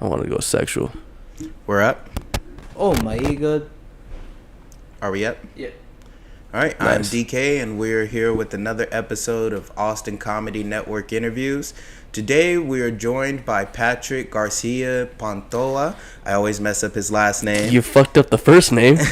I want to go sexual. We're up. Oh my god. Are we up? Yeah. All right. Nice. I'm DK, and we're here with another episode of Austin Comedy Network interviews. Today we are joined by Patrick Garcia-Pantoja. I always mess up his last name. You fucked up the first name. You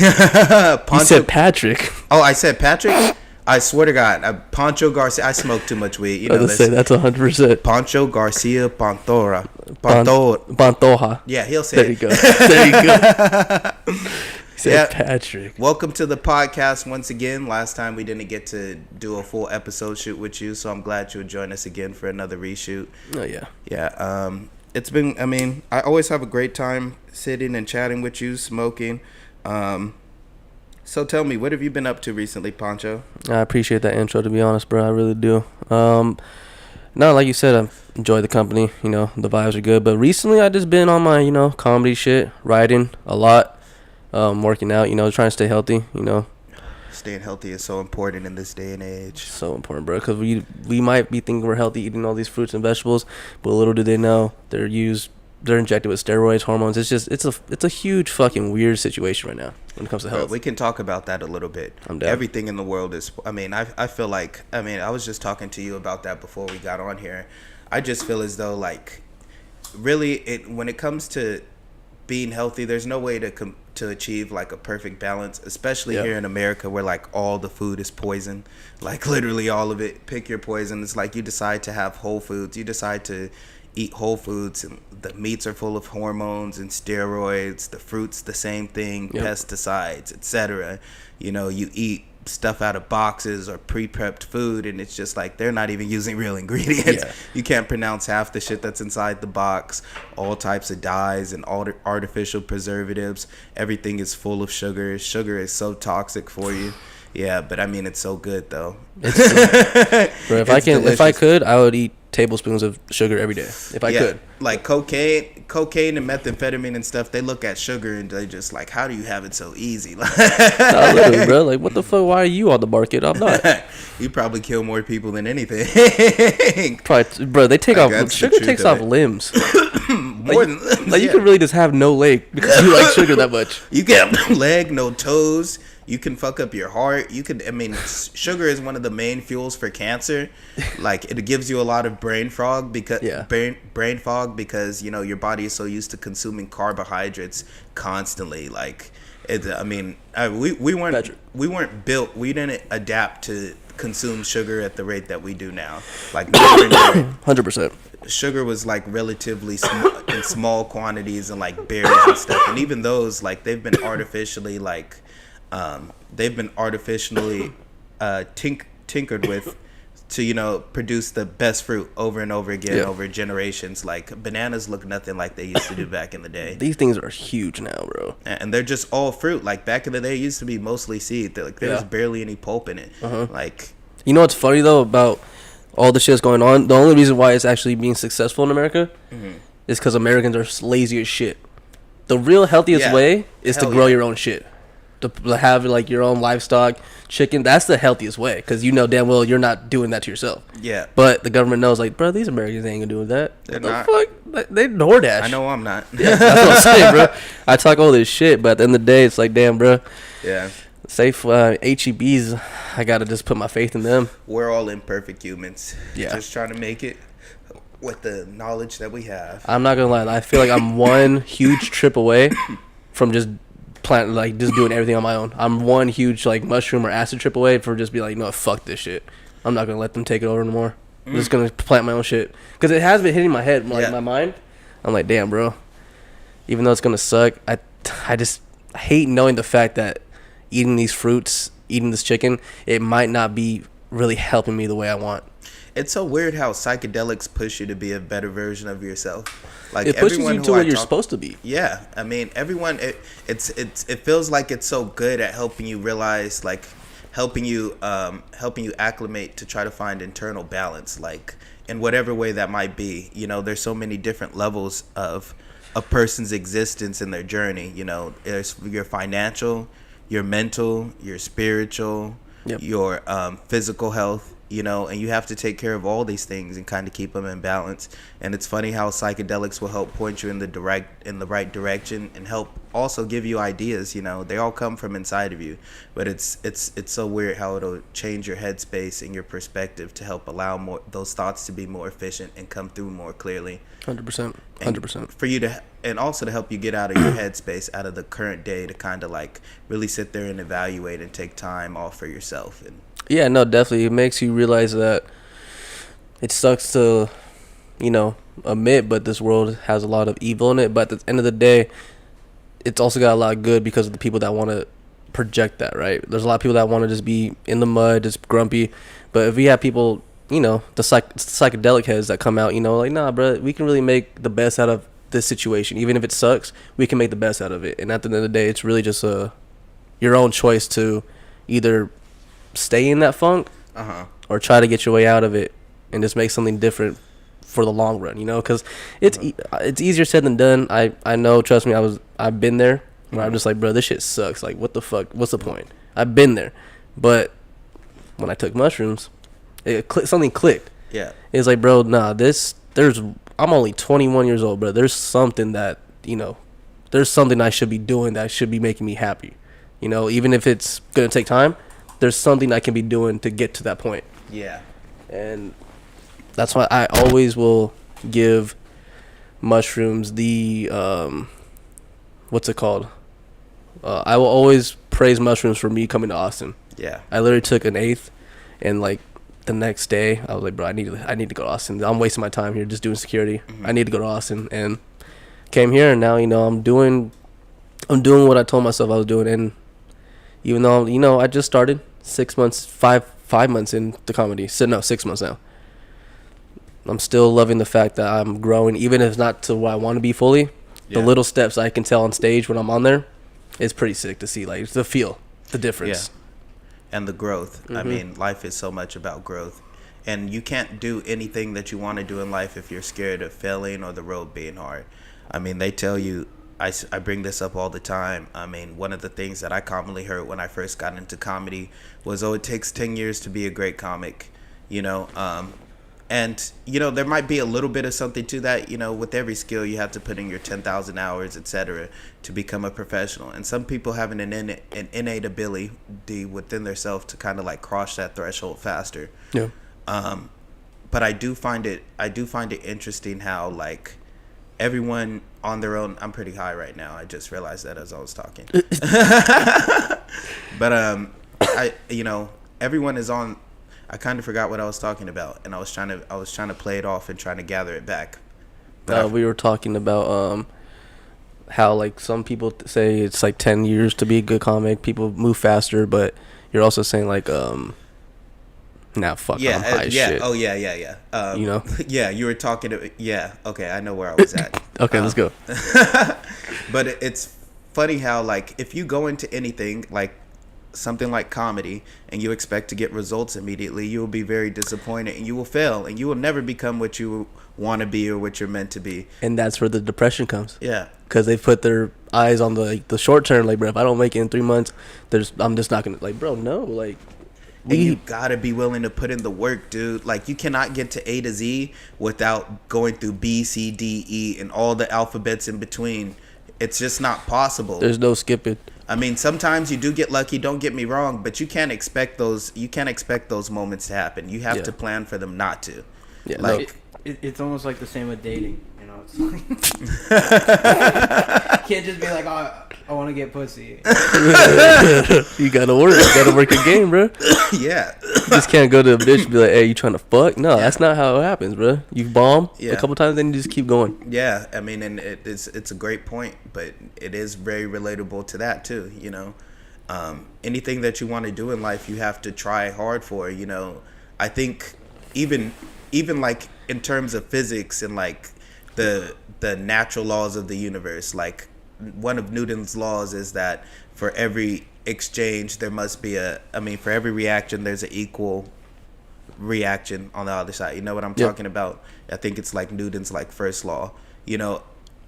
said Patrick. Oh, I said Patrick? I swear to God, Pancho Garcia. I smoke too much weed. You know Let's say that's 100%. Pancho Garcia-Pantoja. Pantoja. Yeah, he'll say There you it. go. There you go. He said Patrick. Welcome to the podcast once again. Last time we didn't get to do a full episode shoot with you, so I'm glad you would join us again for another reshoot. Oh, yeah. Yeah, it's been, I always have a great time sitting and chatting with you, smoking. So tell me, what have you been up to recently, Pancho? I appreciate that intro, to be honest, bro. I really do. No, like you said, I enjoy the company. You know, the vibes are good. But recently, I just been on my, comedy shit, writing a lot, working out, trying to stay healthy, Staying healthy is so important in this day and age. So important, bro, because we might be thinking we're healthy eating all these fruits and vegetables, but little do they know they're injected with steroids, hormones. It's a huge fucking weird situation right now when it comes to health. We can talk about that a little bit. I'm down. Everything in the world is, I feel like, I was just talking to you about that before we got on here. I just feel as though, like, really, when it comes to being healthy, there's no way to achieve like a perfect balance, especially here in America, where like all the food is poison, like literally all of it. Pick your poison. It's like you decide to have whole foods, you decide to eat whole foods, and the meats are full of hormones and steroids, the fruits the same thing, pesticides, etc. You eat stuff out of boxes or pre-prepped food, and it's just like they're not even using real ingredients. You can't pronounce half the shit that's inside the box. All types of dyes and artificial preservatives. Everything is full of sugar. Sugar is so toxic for you. Yeah, but it's so good though. Bro, if I could, I would eat tablespoons of sugar every day if I could. Like cocaine and methamphetamine and stuff, they look at sugar and they just like, how do you have it so easy? No, literally, bro. Like, what the fuck? Why are you on the market? I'm not. You probably kill more people than anything. Probably, bro. They take off sugar. Takes off limbs. More than limbs. Like, you can really just have no leg because you like sugar that much. You can have no leg, no toes. You can fuck up your heart. You could, sugar is one of the main fuels for cancer. Like, it gives you a lot of brain fog because your body is so used to consuming carbohydrates constantly. Like, we weren't built. We didn't adapt to consume sugar at the rate that we do now. Like, 100%. Sugar was like relatively in small quantities and like berries and stuff. And even those, like, they've been artificially tinkered with to produce the best fruit over and over again over generations. Like, bananas look nothing like they used to do back in the day. These things are huge now, bro, and they're just all fruit. Like, back in the day, it used to be mostly seed. There's barely any pulp in it. Like, what's funny though about all the shit that's going on? The only reason why it's actually being successful in America is because Americans are lazy as shit. The real healthiest way is to grow your own shit. To have like your own livestock, chicken, that's the healthiest way, because damn well you're not doing that to yourself. Yeah. But the government knows, like, bro, these Americans ain't gonna do that. They're what not. The fuck? They DoorDash. I know I'm not. Yeah, that's what I'm saying, bro. I talk all this shit, but at the end of the day, it's like, damn, bro. Yeah. Safe HEBs, I gotta just put my faith in them. We're all imperfect humans. Yeah. Just trying to make it with the knowledge that we have. I'm not gonna lie. I feel like I'm one huge trip away from just just doing everything on my own. I'm one huge like mushroom or acid trip away for just be like, fuck this shit. I'm not gonna let them take it over anymore. I'm just gonna plant my own shit, because it has been hitting my head, like my mind. I'm like, damn, bro. Even though it's gonna suck, I just hate knowing the fact that eating these fruits, eating this chicken, it might not be really helping me the way I want. It's so weird how psychedelics push you to be a better version of yourself. Like, it pushes you to what you're supposed to be. Yeah, everyone. It feels like it's so good at helping you realize, like, helping you acclimate to try to find internal balance, like, in whatever way that might be. There's so many different levels of a person's existence in their journey. There's your financial, your mental, your spiritual, your physical health. you know, and you have to take care of all these things and kind of keep them in balance. And it's funny how psychedelics will help point you in the right direction and help also give you ideas. You know, they all come from inside of you, but it's so weird how it'll change your headspace and your perspective to help allow more those thoughts to be more efficient and come through more clearly. 100%. 100%. For you to, and also to help you get out of your headspace, out of the current day, to kind of like really sit there and evaluate and take time off for yourself. And yeah, no, definitely. It makes you realize that it sucks to, you know, admit, but this world has a lot of evil in it. But at the end of the day, it's also got a lot of good because of the people that want to project that, right? There's a lot of people that want to just be in the mud, just grumpy. But if we have people, you know, the psychedelic heads that come out, you know, like, nah, bro, we can really make the best out of this situation. Even if it sucks, we can make the best out of it. And at the end of the day, it's really just your own choice to either stay in that funk or try to get your way out of it and just make something different for the long run, you know, because it's easier said than done. I know, trust me, I've been there where I'm just like, bro, this shit sucks. Like, what the fuck? What's the point? I've been there. But when I took mushrooms, something clicked. Yeah. It's like, bro, nah, I'm only 21 years old, bro. There's something that, you know, there's something I should be doing that should be making me happy. You know, even if it's going to take time, there's something I can be doing to get to that point. Yeah. And that's why I always will give mushrooms the, what's it called? I will always praise mushrooms for me coming to Austin. Yeah. I literally took an eighth, and like the next day I was like, bro, I need to go to Austin. I'm wasting my time here just doing security. I need to go to Austin, and came here, and now, you know, I'm doing what I told myself I was doing. And even though, you know, I just started 6 months, five months into comedy. So no, 6 months now. I'm still loving the fact that I'm growing, even if it's not to where I want to be fully. The little steps I can tell on stage when I'm on there, it's pretty sick to see, like, the feel, the difference. Yeah. And the growth. I mean, life is so much about growth. And you can't do anything that you want to do in life if you're scared of failing or the road being hard. I mean, they tell you, I bring this up all the time. I mean, one of the things that I commonly heard when I first got into comedy was, oh, it takes 10 years to be a great comic, you know. And, you know, there might be a little bit of something to that. You know, with every skill, you have to put in your 10,000 hours, etc., to become a professional. And some people have an innate ability within themselves to kind of like cross that threshold faster. Yeah. But I do find it interesting how, like, everyone on their own. I'm pretty high right now. I just realized that as I was talking. But you know, everyone is on. I kind of forgot what I was talking about, and I was trying to play it off and trying to gather it back. We were talking about how, like, some people say it's like 10 years to be a good comic. People move faster, but you're also saying, like, nah, fuck, I'm high as shit. Oh yeah. You know? Yeah, you were talking to. Yeah, okay, I know where I was at. Okay, let's go. But it's funny how, like, if you go into anything like something like comedy and you expect to get results immediately, you will be very disappointed and you will fail and you will never become what you want to be or what you're meant to be. And that's where the depression comes. Yeah, because they put their eyes on the short term. Like, bro, if I don't make it in 3 months, I'm just not gonna, like, bro, no, like, you gotta be willing to put in the work, dude. Like, you cannot get to A to Z without going through B, C, D, E, and all the alphabets in between. It's just not possible. There's no skipping. I mean, sometimes you do get lucky, don't get me wrong, but you can't expect those moments to happen. You have to plan for them not to. Yeah, like, it's almost like the same with dating, you know. It's like you can't just be like, oh, I want to get pussy. You gotta work your game, bro. Yeah. You just can't go to a bitch and be like, hey, you trying to fuck? No, that's not how it happens, bro. You bomb a couple times, then you just keep going. Yeah, I mean, and it's a great point, but it is very relatable to that too, you know. Anything that you want to do in life, you have to try hard for, you know. I think even like in terms of physics and like the natural laws of the universe, like one of Newton's laws is that for every exchange there must be for every reaction there's an equal reaction on the other side. You know what I'm talking about? I think it's like Newton's like first law. You know,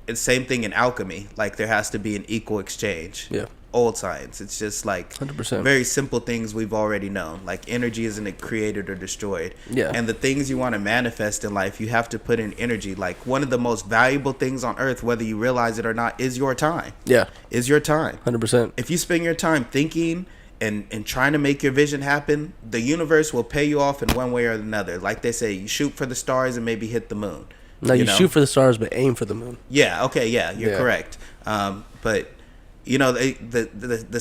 it's same thing in alchemy. Like, there has to be an equal exchange. Yeah. old science. It's just like 100%. very simple things we've already known. Like energy isn't created or destroyed. Yeah. And the things you want to manifest in life, you have to put in energy. Like one of the most valuable things on earth, whether you realize it or not, is your time. Yeah. Is your time. 100%. If you spend your time thinking and trying to make your vision happen, the universe will pay you off in one way or another. Like they say, you shoot for the stars and maybe hit the moon. No, you know? shoot for the stars, but aim for the moon. Yeah. Okay. Yeah. You're correct. But you know, the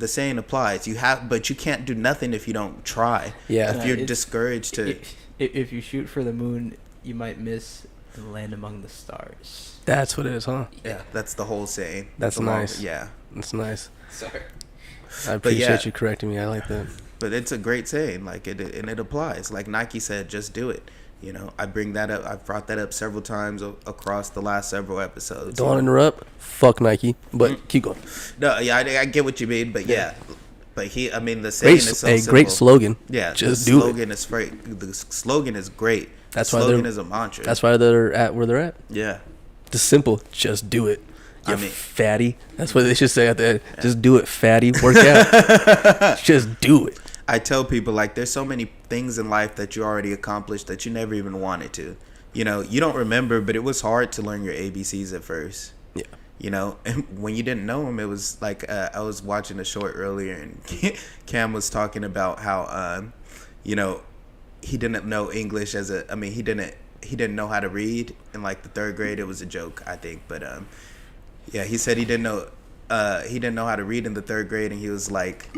saying applies. But you can't do nothing if you don't try. Yeah. If you're discouraged to. If you shoot for the moon, you might miss and land among the stars. That's what it is, huh? Yeah. That's the whole saying. That's nice. Yeah. That's nice. Sorry. I appreciate you correcting me. I like that. But it's a great saying, like it applies. Like Nike said, just do it. You know, I bring that up. I've brought that up several times across the last several episodes. Don't want to interrupt. Fuck Nike, but keep going. No, yeah, I get what you mean, but yeah. But the saying is so simple. Great slogan. Yeah, just the do slogan it. Is great. The slogan is great. That's the why slogan is a mantra. That's why they're at where they're at. Yeah. Just simple. Just do it. You fatty. That's what they should say at the end. Yeah. Just do it, fatty. Work out. Just do it. I tell people, like, there's so many things in life that you already accomplished that you never even wanted to. You know, you don't remember, but it was hard to learn your ABCs at first. Yeah. You know, and when you didn't know them, it was like I was watching a short earlier, and Cam was talking about how, you know, he didn't know English he didn't know how to read in like the third grade. It was a joke, I think, but yeah, he said he didn't know how to read in the third grade, and he was like,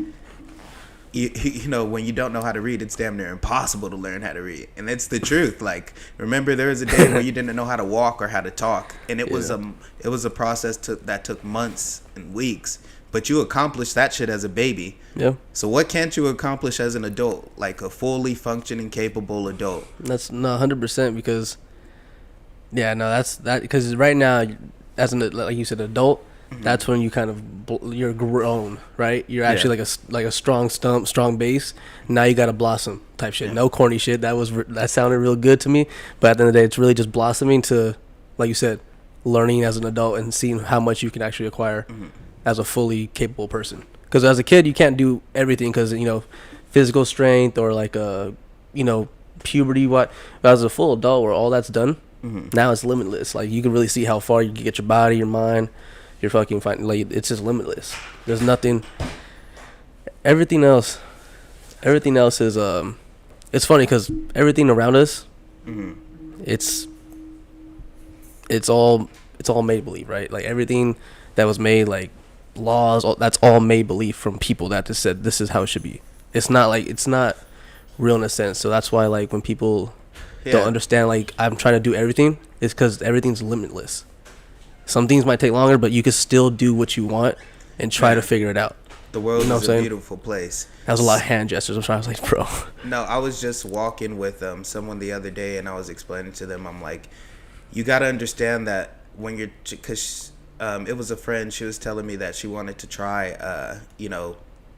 you know, when you don't know how to read, it's damn near impossible to learn how to read. And it's the truth. Like, remember, there was a day where you didn't know how to walk or how to talk, and it was a process that took months and weeks, but you accomplished that shit as a baby. Yeah. So what can't you accomplish as an adult, like a fully functioning, capable adult? That's 100%, because that's because right now, as an, like you said, adult, that's when you kind of you're grown, right? You're actually like a strong base. Now you got to blossom type shit. No corny shit. That sounded real good to me. But at the end of the day, it's really just blossoming to, like you said, learning as an adult and seeing how much you can actually acquire as a fully capable person. Because as a kid, you can't do everything because, you know, physical strength or like puberty. But as a full adult, where all that's done, now it's limitless. Like, you can really see how far you can get your body, your mind. You're fucking fine. Like, it's just limitless. There's nothing. Everything else is it's funny because everything around us, it's all made believe, right? Like, everything that was made, like laws, that's all made believe from people that just said this is how it should be. It's not real in a sense. So that's why, like, when people don't understand, like, I'm trying to do everything, it's because everything's limitless. Some things might take longer, but you can still do what you want and try to figure it out. The world is a beautiful place. That was a lot of hand gestures. I'm sorry. I was like, bro. No, I was just walking with someone the other day, and I was explaining to them, I'm like, you got to understand that when you're, because it was a friend, she was telling me that she wanted to try,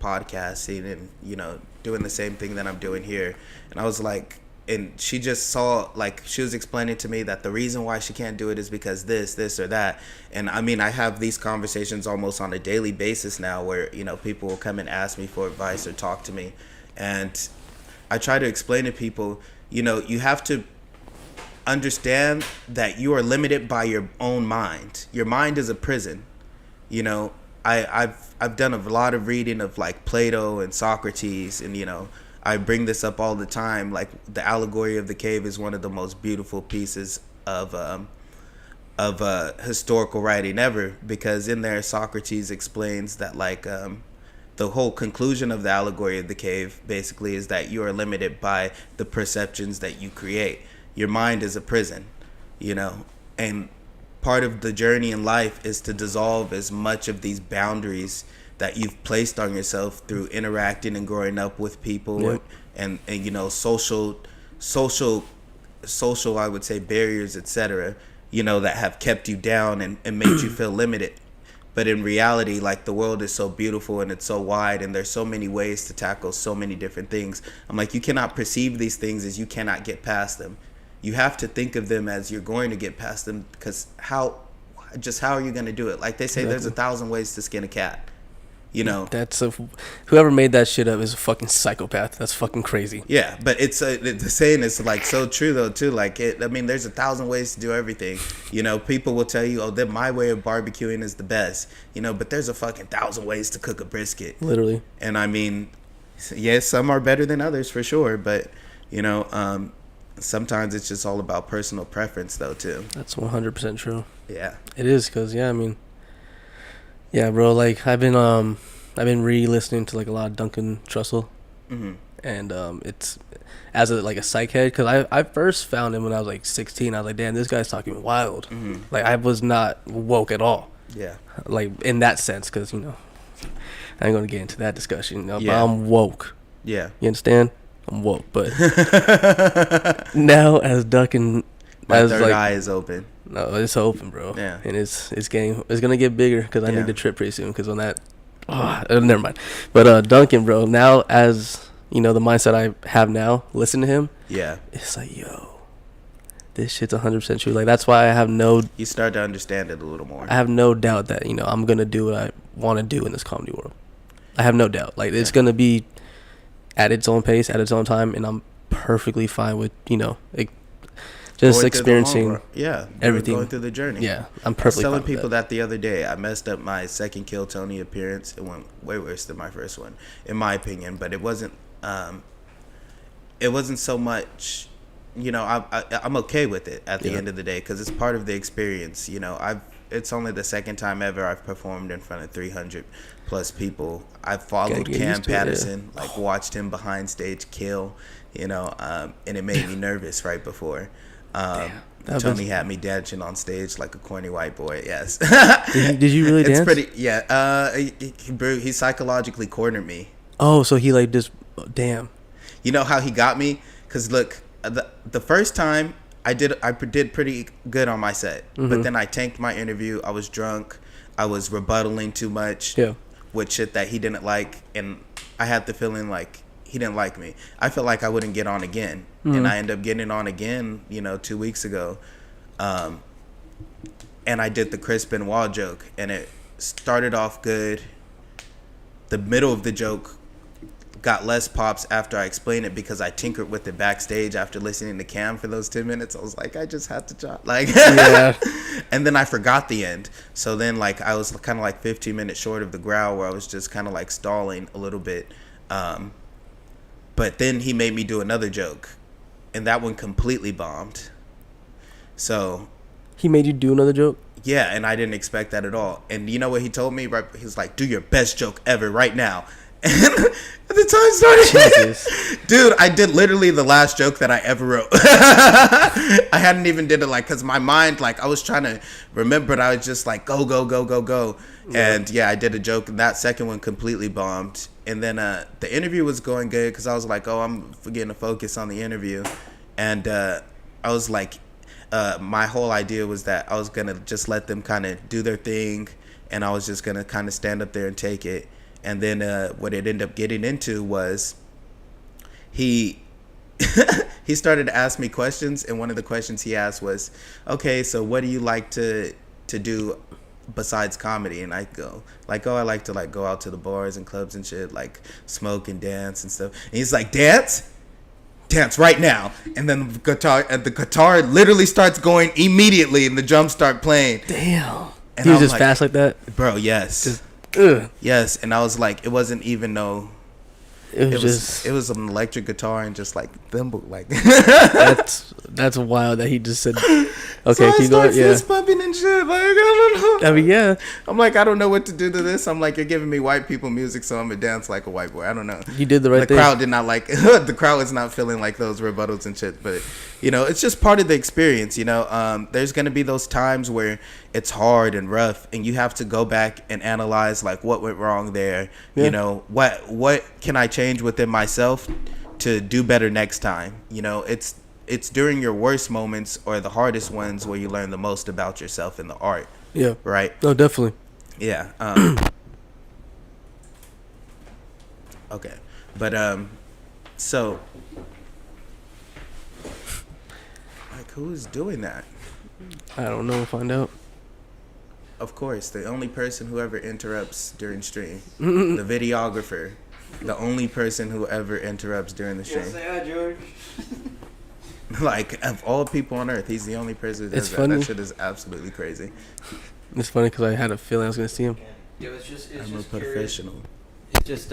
podcasting and, you know, doing the same thing that I'm doing here. And I was like, and she just saw, like, she was explaining to me that the reason why she can't do it is because this or that. And I mean, I have these conversations almost on a daily basis now where, you know, people will come and ask me for advice or talk to me. And I try to explain to people, you know, you have to understand that you are limited by your own mind. Your mind is a prison. You know, I've done a lot of reading of, like, Plato and Socrates, and, you know, I bring this up all the time. Like, the allegory of the cave is one of the most beautiful pieces of historical writing ever, because in there Socrates explains that, like, the whole conclusion of the allegory of the cave basically is that you are limited by the perceptions that you create. Your mind is a prison, you know, and part of the journey in life is to dissolve as much of these boundaries that you've placed on yourself through interacting and growing up with people, and you know, social I would say barriers, etc., you know, that have kept you down and made you feel limited. But in reality, like, the world is so beautiful and it's so wide, and there's so many ways to tackle so many different things. I'm like, you cannot perceive these things as you cannot get past them. You have to think of them as you're going to get past them, because how are you going to do it? Like they say, there's 1,000 ways to skin a cat. You know, whoever made that shit up is a fucking psychopath. That's fucking crazy. Yeah, but it's the saying is like so true though too. Like I mean, there's 1,000 ways to do everything. You know, people will tell you, oh, that my way of barbecuing is the best. You know, but there's a fucking 1,000 ways to cook a brisket. Literally. And I mean, yes, some are better than others for sure, but you know, sometimes it's just all about personal preference though too. That's 100% true. Yeah, it is, because I mean, yeah, bro, like I've been re-listening to like a lot of Duncan Trussell. mm-hmm. And it's as a psych head, because I first found him when I was like 16. I was like, damn, this guy's talking wild. Mm-hmm. Like I was not woke at all. Yeah, like in that sense, because you know, I ain't gonna get into that discussion. You know, yeah. but I'm woke. Yeah, you understand? I'm woke, but now as Duncan, my third eye is open. No, it's open, bro. Yeah, and it's gonna get bigger, because I need to trip pretty soon. Because on that, never mind. But Duncan, bro, now as you know, the mindset I have now, listen to him. Yeah, it's like, yo, this shit's 100% true. Like that's why I have you start to understand it a little more. I have no doubt that, you know, I'm gonna do what I want to do in this comedy world. I have no doubt. Like it's gonna be at its own pace, at its own time, and I'm perfectly fine with, you know, just experiencing everything, going through the journey. Yeah, I'm perfectly telling fine people that the other day. I messed up my second Kill Tony appearance. It went way worse than my first one, in my opinion. But it wasn't so much. You know, I'm okay with it at the end of the day, because it's part of the experience. You know, it's only the second time ever I've performed in front of 300 plus people. I followed Cam Patterson, watched him behind stage kill. You know, and it made me nervous right before. Tony had me dancing on stage like a corny white boy. Yes. Did you really dance? It's pretty. Yeah. He psychologically cornered me. Oh, so he like just damn. You know how he got me? Because look, the first time I did pretty good on my set, but then I tanked my interview. I was drunk. I was rebuttaling too much. Yeah. With shit that he didn't like, and I had the feeling like he didn't like me. I felt like I wouldn't get on again, and I ended up getting on again, you know, 2 weeks ago, and I did the Chris Benoit joke, and it started off good. The middle of the joke got less pops after I explained it, because I tinkered with it backstage after listening to Cam for those 10 minutes. I was like, I just had to drop, and then I forgot the end. So then I was kind of 15 minutes short of the growl, where I was just kind of stalling a little bit. But then he made me do another joke, and that one completely bombed. So he made you do another joke? Yeah, and I didn't expect that at all. And you know what he told me? Right, he was like, do your best joke ever right now. And the time started. Dude, I did literally the last joke that I ever wrote. I hadn't even did it because my mind, I was trying to remember, but I was just go. Yeah. And yeah, I did a joke, and that second one completely bombed. And then the interview was going good, because I was like, I'm forgetting to focus on the interview. And I was like, my whole idea was that I was going to just let them kind of do their thing, and I was just going to kind of stand up there and take it. And then what it ended up getting into was he started to ask me questions, and one of the questions he asked was, okay, so what do you like to do besides comedy? And I go I like to go out to the bars and clubs and shit, smoke and dance and stuff. And he's like, dance right now. And then the guitar literally starts going immediately, and the drums start playing. Damn. And he was just fast like that, bro. Yes. Just, yes. And I was like, it wasn't even it was an electric guitar and just thimble that's wild that he just said, okay, so keep going. Yeah, fist pumping and shit. I don't know. I mean, yeah. I'm like, I don't know what to do to this. I'm like, you're giving me white people music, so I'm gonna dance like a white boy. I don't know. You did the right thing. The crowd did not the crowd was not feeling those rebuttals and shit. But it's just part of the experience. There's gonna be those times where it's hard and rough, and you have to go back and analyze what went wrong there. Yeah. What can I change within myself to do better next time? It's during your worst moments or the hardest ones where you learn the most about yourself and the art. Yeah. Right? No, definitely. Yeah. Okay. But so who's doing that? I don't know. Find out. Of course, the only person who ever interrupts during stream, the videographer, the only person who ever interrupts during the stream. Yes, say hi, George. Like, of all people on earth, he's the only person who does It's that. funny. That shit is absolutely crazy. It's funny because I had a feeling I was gonna see him. Yo, it's just I'm a curious. professional. It's just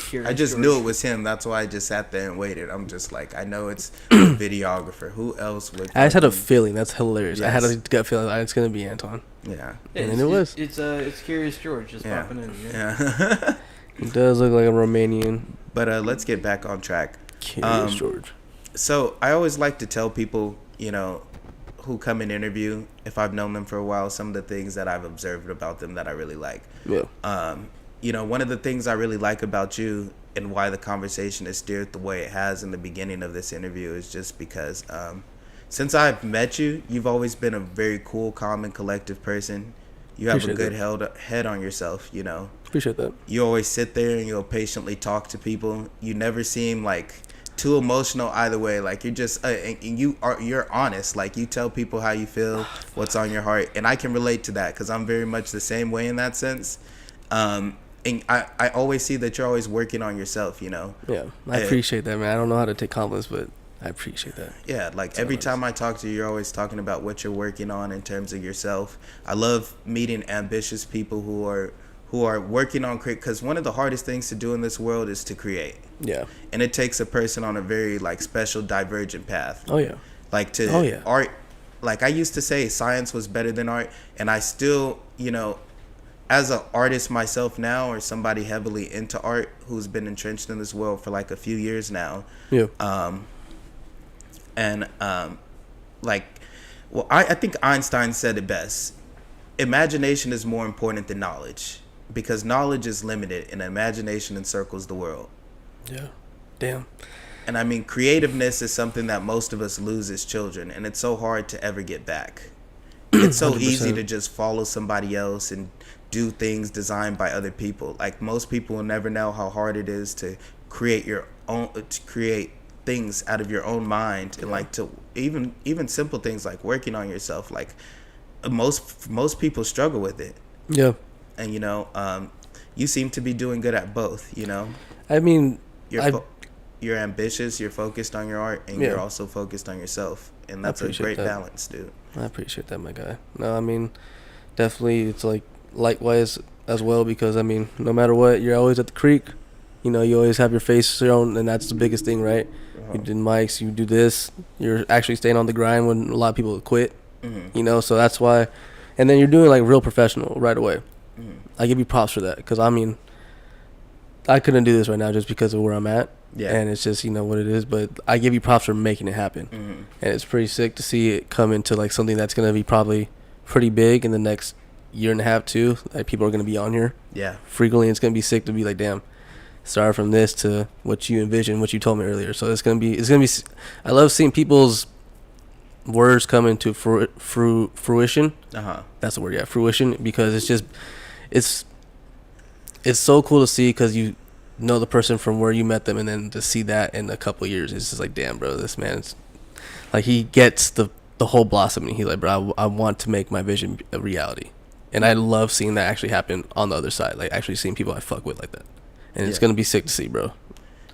curious. I just George. knew it was him. That's why I just sat there and waited. I'm just like, I know it's the videographer. Who else would? I just had a fucking- feeling. That's hilarious. I had a Yes. gut feeling that it's gonna be Anton. Yeah. Yeah, And it's, then it was. It's curious George just Yeah. popping in. Yeah. He does look like a Romanian. But let's get back on track. Curious George. So I always like to tell people, you know, who come and interview, if I've known them for a while, some of the things that I've observed about them that I really like. Yeah. You know, one of the things I really like about you and why the conversation is steered the way it has in the beginning of this interview is just because since I've met you, you've always been a very cool, calm, and collective person. You have Appreciate a good head on yourself, you know. Appreciate that. You always sit there and you'll patiently talk to people. You never seem like too emotional either way. Like you're just and you're honest. Like you tell people how you feel, what's on your heart, and I can relate to that because I'm very much the same way in that sense. And I always see that you're always working on yourself, you know. Yeah, I appreciate that, man. I don't know how to take compliments, but I appreciate that. Yeah, like every time I talk to you, you're always talking about what you're working on in terms of yourself. I love meeting ambitious people who are working on create, because one of the hardest things to do in this world is to create. Yeah. And it takes a person on a very like special divergent path. Oh yeah. Like to art, like I used to say science was better than art, and I still, you know, as an artist myself now, or somebody heavily into art who's been entrenched in this world for like a few years now. Yeah. Like, well, I think Einstein said it best. Imagination is more important than knowledge, because knowledge is limited and imagination encircles the world. Yeah. Damn. And I mean, creativeness is something that most of us lose as children, and it's so hard to ever get back. It's so 100%. easy to just follow somebody else and do things designed by other people. Like most people will never know how hard it is to create your own, to create things out of your own mind, and like to even simple things like working on yourself. Like most people struggle with it. Yeah. And you know, you seem to be doing good at both. You know, I mean, you're ambitious, you're focused on your art, and you're also focused on yourself, and that's a great balance, dude. I appreciate that, my guy. No, I mean, definitely, it's like likewise as well, because I mean, no matter what, you're always at the creek. You know, you always have your face shown, and that's the biggest thing, right? You do mics, you do this. You're actually staying on the grind when a lot of people quit. Mm-hmm. You know, so that's why. And then you're doing like real professional right away. Mm-hmm. I give you props for that, because I mean, I couldn't do this right now just because of where I'm at. Yeah. And it's just, you know, what it is. But I give you props for making it happen. Mm-hmm. And it's pretty sick to see it come into like something that's going to be probably pretty big in the next year and a half too. Like people are going to be on here frequently. It's going to be sick to be like, damn, started from this to what you envisioned, what you told me earlier. So it's going to be, I love seeing people's words come into fruition. That's the word. Yeah. Fruition, because it's just, it's so cool to see, because you know the person from where you met them, and then to see that in a couple of years, it's just like, damn, bro, this man's like, he gets the whole blossoming. He's like, bro, I want to make my vision a reality. And I love seeing that actually happen on the other side, like actually seeing people I fuck with like that. And it's gonna be sick to see, bro.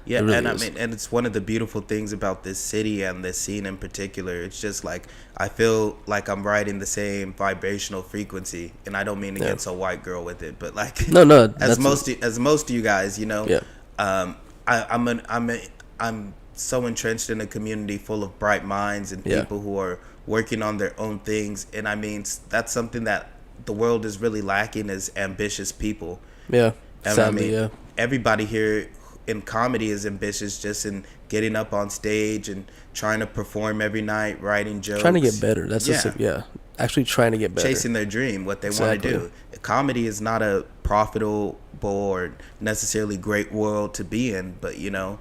Yeah, really and is. I mean, and it's one of the beautiful things about this city and this scene in particular. It's just like, I feel like I'm riding the same vibrational frequency, and I don't mean to get so white girl with it, but like, no, as most of you guys, you know, I'm so entrenched in a community full of bright minds and people who are working on their own things, and I mean, that's something that the world is really lacking, is ambitious people. Yeah, and sadly, I mean, everybody here in comedy is ambitious, just in getting up on stage and trying to perform every night, writing jokes, trying to get better. That's actually trying to get better, chasing their dream, what they want to do. Comedy is not a profitable or necessarily great world to be in, but you know,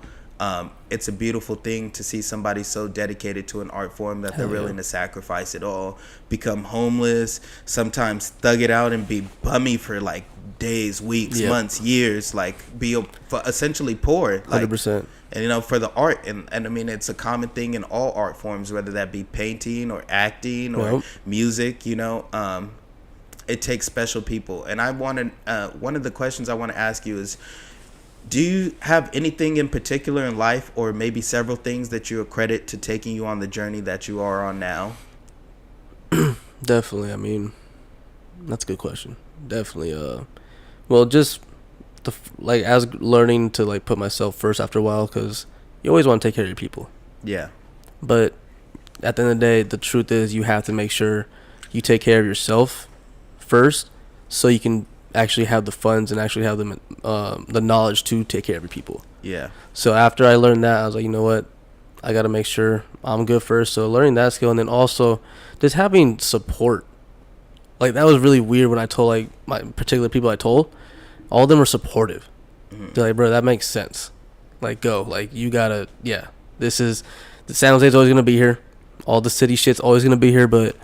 it's a beautiful thing to see somebody so dedicated to an art form that they're willing to sacrifice it all, become homeless, sometimes thug it out and be bummy for like days, weeks, months, years, like be essentially poor, like 100%. And you know, for the art, and I mean, it's a common thing in all art forms, whether that be painting or acting or music, you know. it takes special people. And I want to one of the questions I want to ask you is, do you have anything in particular in life, or maybe several things that you accredit to taking you on the journey that you are on now? Definitely. I mean, that's a good question. Definitely. Well, just like as learning to like put myself first after a while, because you always want to take care of your people. Yeah. But at the end of the day, the truth is you have to make sure you take care of yourself first, so you can actually have the funds and actually have the knowledge to take care of your people. Yeah. So after I learned that, I was like, you know what, I got to make sure I'm good first. So learning that skill, and then also just having support. Like, that was really weird when I told, like, my particular people I told, all of them were supportive. Mm-hmm. They're like, bro, that makes sense. Like, go. Like, you gotta, yeah. The San Jose's always gonna be here. All the city shit's always gonna be here, but,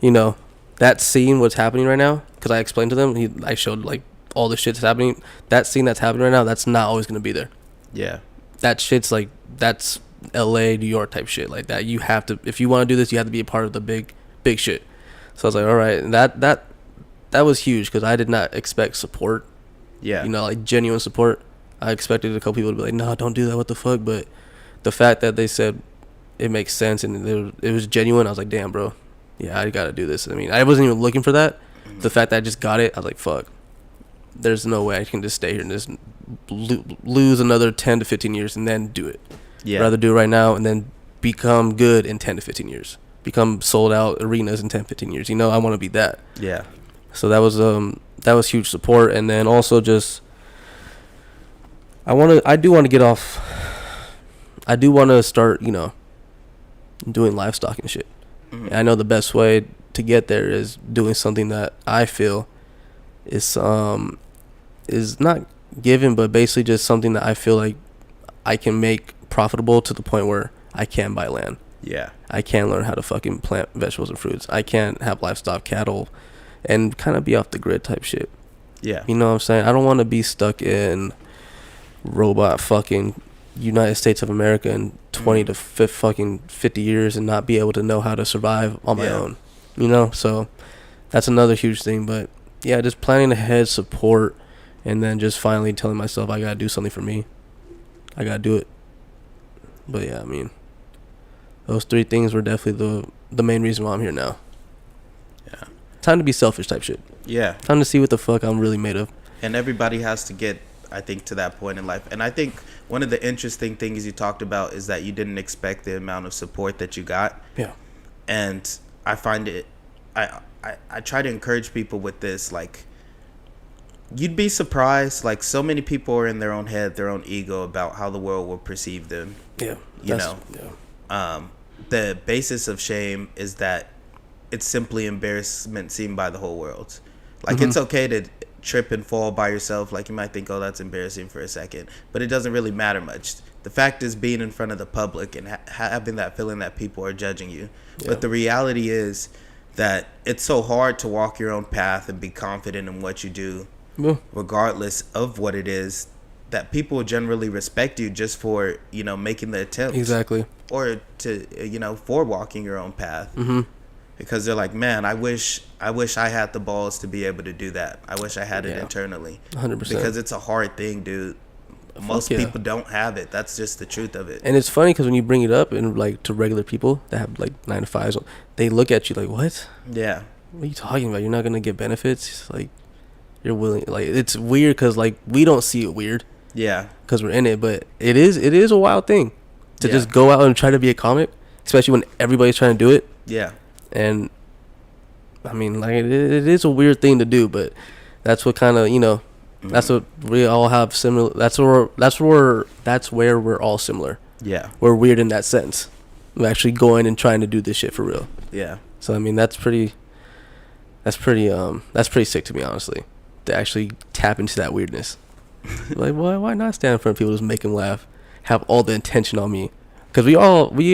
you know, that scene, what's happening right now, because I explained to them, I showed, like, all the shit's happening. That scene that's happening right now, that's not always gonna be there. Yeah. That shit's, like, that's LA, New York type shit. Like, that you have to, if you want to do this, you have to be a part of the big shit. So I was like, all right. And that was huge, because I did not expect support. Yeah. You know, like, genuine support. I expected a couple people to be like, no, don't do that, what the fuck. But the fact that they said it makes sense and it was genuine, I was like, damn, bro. Yeah, I gotta do this. I mean, I wasn't even looking for that. The fact that I just got it, I was like, fuck. There's no way I can just stay here and just lose another 10 to 15 years and then do it. Yeah. I'd rather do it right now and then become good in 10 to 15 years. Become sold out arenas in 10, 15 years. You know, I want to be that. Yeah. So that was huge support. And then also just, I do want to get off. I do want to start, you know, doing livestock and shit. Mm-hmm. And I know the best way to get there is doing something that I feel is not given, but basically just something that I feel like I can make profitable to the point where I can buy land. Yeah. I can learn how to fucking plant vegetables and fruits. I can have livestock, cattle, and kind of be off the grid type shit. Yeah. You know what I'm saying? I don't want to be stuck in robot fucking United States of America in 20 to 50 years and not be able to know how to survive on my own. You know? So that's another huge thing. But yeah, just planning ahead, support, and then just finally telling myself I gotta do something for me. I gotta do it. But yeah, I mean, those three things were definitely the main reason why I'm here now. Yeah. Time to be selfish type shit. Yeah. Time to see what the fuck I'm really made of. And everybody has to get, I think, to that point in life. And I think one of the interesting things you talked about is that you didn't expect the amount of support that you got. Yeah. And I find it, I try to encourage people with this, like, you'd be surprised, like, so many people are in their own head, their own ego about how the world will perceive them. Yeah. You know? Yeah. The basis of shame is that it's simply embarrassment seen by the whole world. Like, it's okay to trip and fall by yourself. Like, you might think, oh, that's embarrassing for a second, but it doesn't really matter much. The fact is being in front of the public and having that feeling that people are judging you. Yeah. But the reality is that it's so hard to walk your own path and be confident in what you do, regardless of what it is, that people generally respect you just for, you know, making the attempt. Exactly. Or to, you know, for walking your own path. Mm-hmm. Because they're like, man, I wish I had the balls to be able to do that. I wish I had it internally. 100%. Because it's a hard thing, dude. Most people don't have it. That's just the truth of it. And it's funny because when you bring it up and like to regular people that have like 9 to 5s, they look at you like, what? Yeah. What are you talking about? You're not gonna get benefits? Like, you're willing? Like, it's weird because like we don't see it weird. Yeah. Because we're in it, but it is a wild thing to just go out and try to be a comic, especially when everybody's trying to do it. Yeah. And I mean, like, it is a weird thing to do, but that's what kind of, you know, that's what we all have similar. That's where we're all similar. Yeah. We're weird in that sense. We're actually going and trying to do this shit for real. Yeah. So I mean, that's pretty sick to me, honestly, to actually tap into that weirdness. Like, why not stand in front of people, just make them laugh, have all the attention on me, because we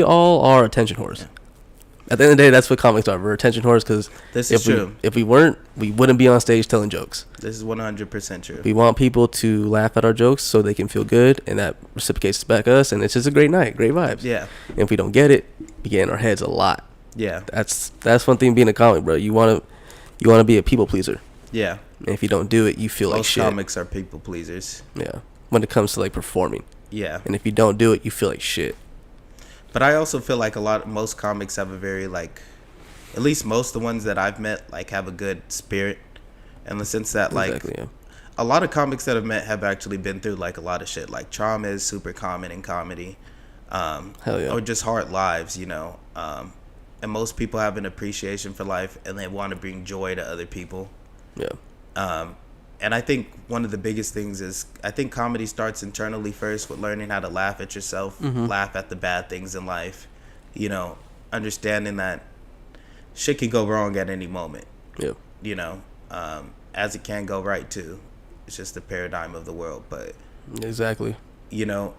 all are attention whores. At the end of the day, that's what comics are. We're attention whores because if we weren't, we wouldn't be on stage telling jokes. This is 100% true. We want people to laugh at our jokes so they can feel good, and that reciprocates back us, and it's just a great night, great vibes. Yeah. And if we don't get it, we get in our heads a lot. Yeah. That's one thing being a comic, bro. You want You want to be a people pleaser. Yeah. And if you don't do it, you feel like Most shit. comics are people pleasers. Yeah. When it comes to like performing. Yeah. And if you don't do it, you feel like shit. But I also feel like most comics have a very like, at least most of the ones that I've met like have a good spirit, in the sense that like Exactly, yeah. a lot of comics that I've met have actually been through like a lot of shit. Like trauma is super common in comedy, Hell yeah. or just hard lives, you know. And most people have an appreciation for life, and they want to bring joy to other people. Yeah. And I think one of the biggest things is, I think comedy starts internally first with learning how to laugh at yourself, laugh at the bad things in life, you know, understanding that shit can go wrong at any moment, Yeah. you know, as it can go right too. It's just the paradigm of the world. But, Exactly. you know,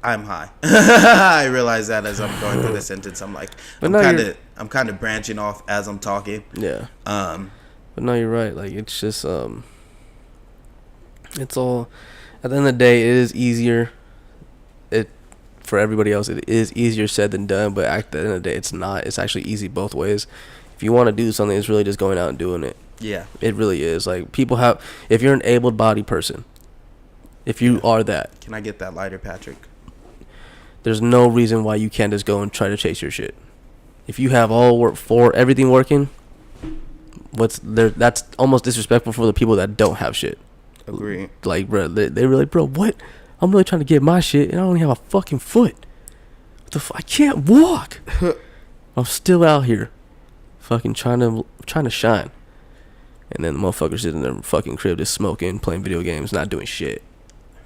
I'm high. I realize that as I'm going through the sentence. I'm like, I'm kind of branching off as I'm talking. Yeah. But no, you're right. Like, it's just, it's all, at the end of the day, it is easier. For everybody else, it is easier said than done. But at the end of the day, it's not. It's actually easy both ways. If you want to do something, it's really just going out and doing it. Yeah. It really is. Like, people have, if you're an able-bodied person, if you are that. Can I get that lighter, Patrick? There's no reason why you can't just go and try to chase your shit. If you have everything working, that's almost disrespectful for the people that don't have shit. Agree. Like, bro, they really, bro, what? I'm really trying to get my shit, and I don't even have a fucking foot. I can't walk. I'm still out here, fucking trying to shine. And then the motherfuckers sitting in their fucking crib just smoking, playing video games, not doing shit,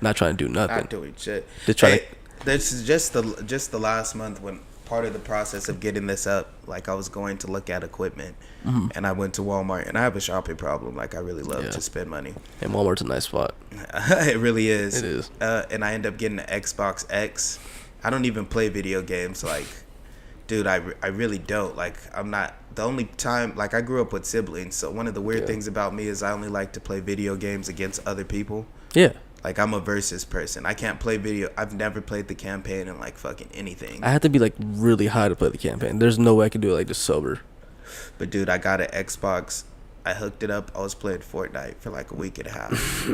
not trying to do nothing. Not doing shit. Just trying to. This is just the last month, when part of the process of getting this up, like I was going to look at equipment, and I went to Walmart, and I have a shopping problem. Like, I really love to spend money. And Walmart's a nice spot. It really is. It is. And I end up getting an Xbox X. I don't even play video games. Like, dude, I really don't. Like, I'm not, the only time, like, I grew up with siblings, so one of the weird things about me is I only like to play video games against other people. Yeah. Like, I'm a versus person. I can't play video. I've never played the campaign in, like, fucking anything. I have to be, like, really high to play the campaign. There's no way I can do it, like, just sober. But, dude, I got an Xbox. I hooked it up. I was playing Fortnite for, like, a week and a half.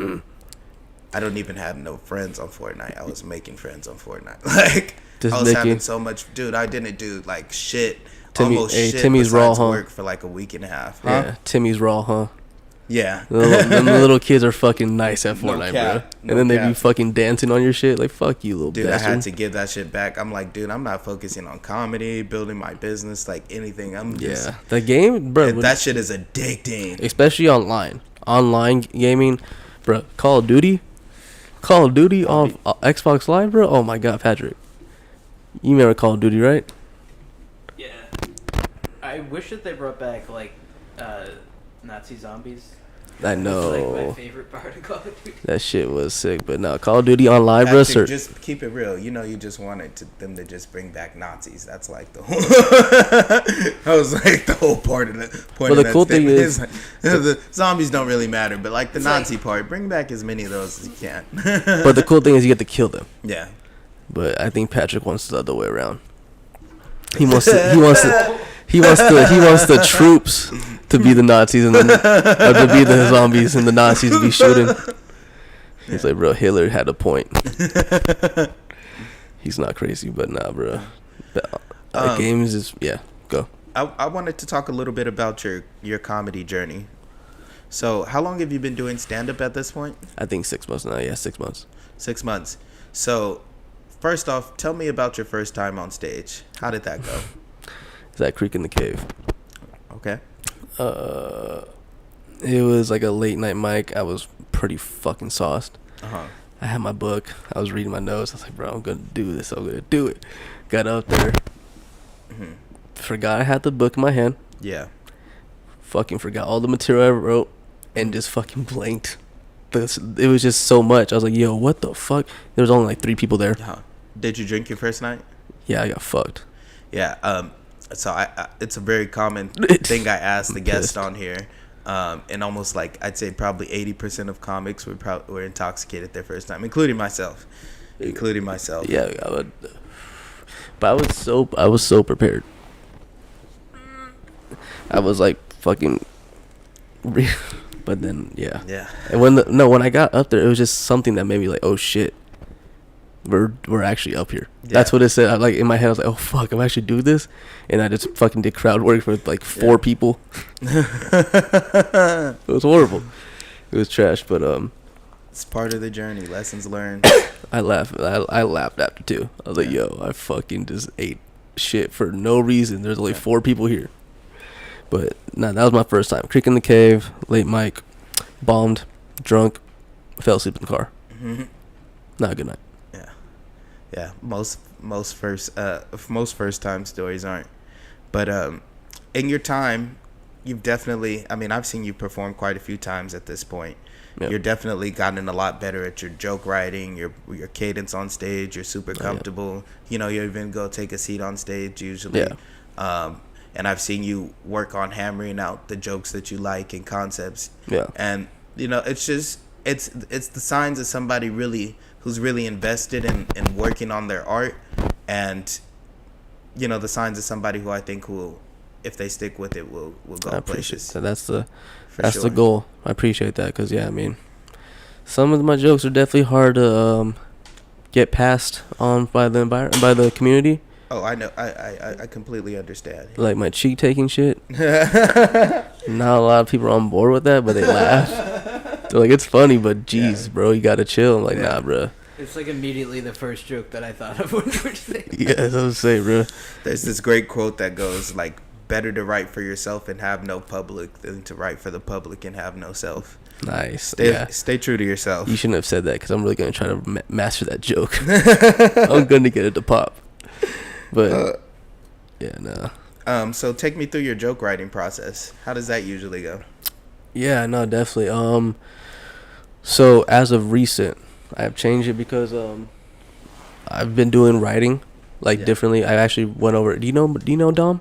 I don't even have no friends on Fortnite. I was making friends on Fortnite. Like, just I was having so much. Dude, I didn't do, like, shit. Almost shit Timmy's raw, huh? work for, like, a week and a half. Huh? Yeah, Timmy's raw, huh? Yeah. The little kids are fucking nice at Fortnite, bro. And then they be fucking dancing on your shit. Like, fuck you, little bastard. Dude, I had to give that shit back. I'm like, dude, I'm not focusing on comedy, building my business, like anything. I'm just... Yeah. The game, bro. That shit is addicting. Especially online. Online gaming. Bro, Call of Duty on Xbox Live, bro. Oh, my God, Patrick. You remember Call of Duty, right? Yeah. I wish that they brought back, like, Nazi zombies. I know. That's like my favorite part of Call of Duty. That shit was sick, but no, Call of Duty online, bro. Just keep it real. You know, you just wanted them to just bring back Nazis. That's like the whole. That was like the whole part of the point. But the cool thing is, like, the zombies don't really matter, but like the Nazi part, bring back as many of those as you can. But the cool thing is, you get to kill them. Yeah. But I think Patrick wants the other way around. He wants the troops to be the Nazis and to be the zombies and the Nazis to be shooting. He's like, bro, Hitler had a point. He's not crazy, but nah, bro. Games is go. I wanted to talk a little bit about your comedy journey. So, how long have you been doing stand-up at this point? I think 6 months now. Yeah, 6 months. 6 months. So, first off, tell me about your first time on stage. How did that go? It's at Creek in the Cave. Okay. It was like a late night mic. I was pretty fucking sauced. I had my book. I was reading my notes. I was like, bro, I'm gonna do this. I'm gonna do it. Got up there. Forgot I had the book in my hand. Yeah. Fucking forgot all the material I wrote and just fucking blanked. It was just so much. I was like, yo, what the fuck? There was only like 3 people there. Did you drink your first night? Yeah, I got fucked. Yeah. So it's a very common thing I ask the guest on here, and almost like I'd say probably 80% of comics were intoxicated their first time, including myself. Yeah, but I was so prepared. I was like fucking. But then Yeah. And when I got up there, it was just something that made me like, oh shit, we're actually up here. Yeah. That's what it said. I, like in my head, I was like, oh fuck, I'm actually doing this, and I just fucking did crowd work for like 4 people. It was horrible. It was trash, but it's part of the journey. Lessons learned. I laughed. I laughed after too. I was like, yo, I fucking just ate shit for no reason. There's only 4 people here. But nah, that was my first time. Creek in the Cave, late mic, bombed, drunk, fell asleep in the car. Mm-hmm. Not a good night. Yeah. Most first time stories aren't. But in your time, you've definitely. I mean, I've seen you perform quite a few times at this point. Yep. You're definitely gotten a lot better at your joke writing, your cadence on stage. You're super comfortable. You know, you even go take a seat on stage usually. Yeah. And I've seen you work on hammering out the jokes that you like and concepts. Yeah. And you know, it's just it's the signs of somebody who's really invested in working on their art, and you know, the signs of somebody who I think will, if they stick with it, will go I appreciate places. that. That's sure. the goal. I appreciate that because I mean, some of my jokes are definitely hard to get passed on by the community. Oh, I know. I completely understand. Like my cheek taking shit. Not a lot of people are on board with that, but they laugh. They're like, it's funny, but geez, bro, you gotta chill. I'm like, nah, bro. It's like immediately the first joke that I thought of when you were saying. Yeah, that's what I'm saying, bro. There's this great quote that goes like, better to write for yourself and have no public than to write for the public and have no self. Nice. Stay true to yourself. You shouldn't have said that because I'm really gonna try to master that joke. I'm gonna get it to pop. But so take me through your joke writing process. How does that usually go? Yeah, no, definitely. So as of recent, I have changed it because I've been doing writing differently. I actually went over. Do you know Dom?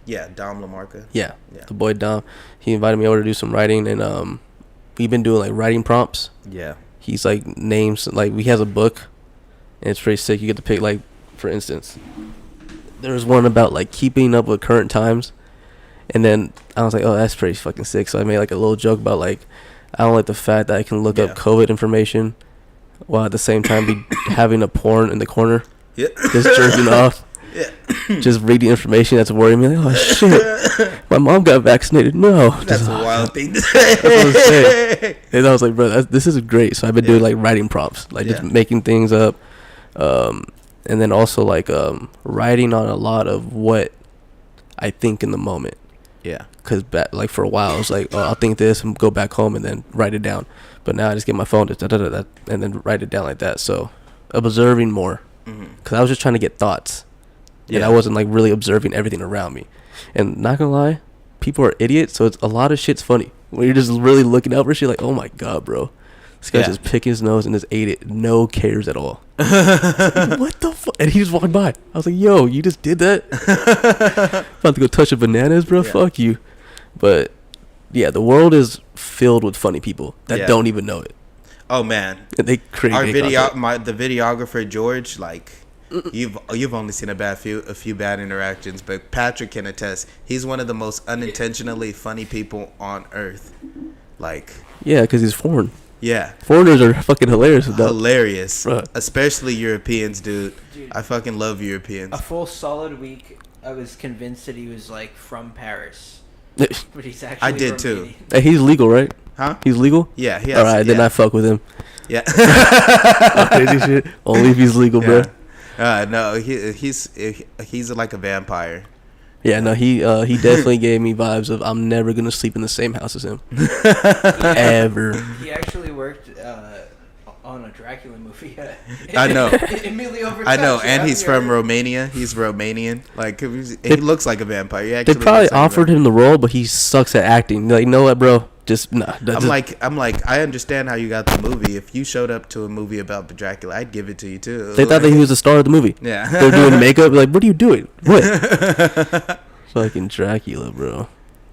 Yeah, Dom LaMarca. Yeah, the boy Dom. He invited me over to do some writing, and we've been doing like writing prompts. Yeah. He's like names he has a book, and it's pretty sick. You get to pick like, for instance, there was one about like keeping up with current times, and then I was like, oh, that's pretty fucking sick. So I made like a little joke about like, I don't like the fact that I can look up COVID information while at the same time be having a porn in the corner, just jerking off, just reading information that's worrying me. Like, oh shit, my mom got vaccinated. No, That's a wild thing to say. That's what I'm saying. And I was like, bro, this is great. So I've been doing like writing prompts, like just making things up. And then also like writing on a lot of what I think in the moment. Yeah. Because like for a while I was like, oh, I'll think this and go back home and then write it down. But now I just get my phone and then write it down like that. So observing more. Because I was just trying to get thoughts. And I wasn't like really observing everything around me. And not gonna lie, people are idiots. So it's a lot of shit's funny. When you're just really looking out for shit like, oh my God, bro. This guy just picked his nose and just ate it. No cares at all. What the fuck? And he just walked by. I was like, yo, you just did that? About to go touch a bananas, bro? Fuck you. But, yeah, the world is filled with funny people that don't even know it. Oh, man. And they create the videographer, George, like, you've only seen a few bad interactions, but Patrick can attest. He's one of the most unintentionally funny people on earth. Like. Yeah, because he's foreign. Yeah. Foreigners are fucking hilarious. Hilarious. Bruh. Especially Europeans, dude. I fucking love Europeans. A full solid week, I was convinced that he was, like, from Paris. But he's actually I did, too. Hey, he's legal, right? Huh? He's legal? Yeah, he has. All right, then I fuck with him. Yeah. Crazy shit. Only if he's legal, bro. No, he's like a vampire. Yeah, no, he definitely gave me vibes of I'm never gonna sleep in the same house as him, ever. He actually worked on a Dracula movie. I know. I know, and he's from Romania. He's Romanian. Like he looks like a vampire. They probably offered him the role, but he sucks at acting. Like, you know what, bro? Just nah. I'm like, I understand how you got the movie. If you showed up to a movie about Dracula, I'd give it to you too. They thought that he was the star of the movie. Yeah. They're doing makeup. Like, what are you doing? What? Fucking Dracula, bro.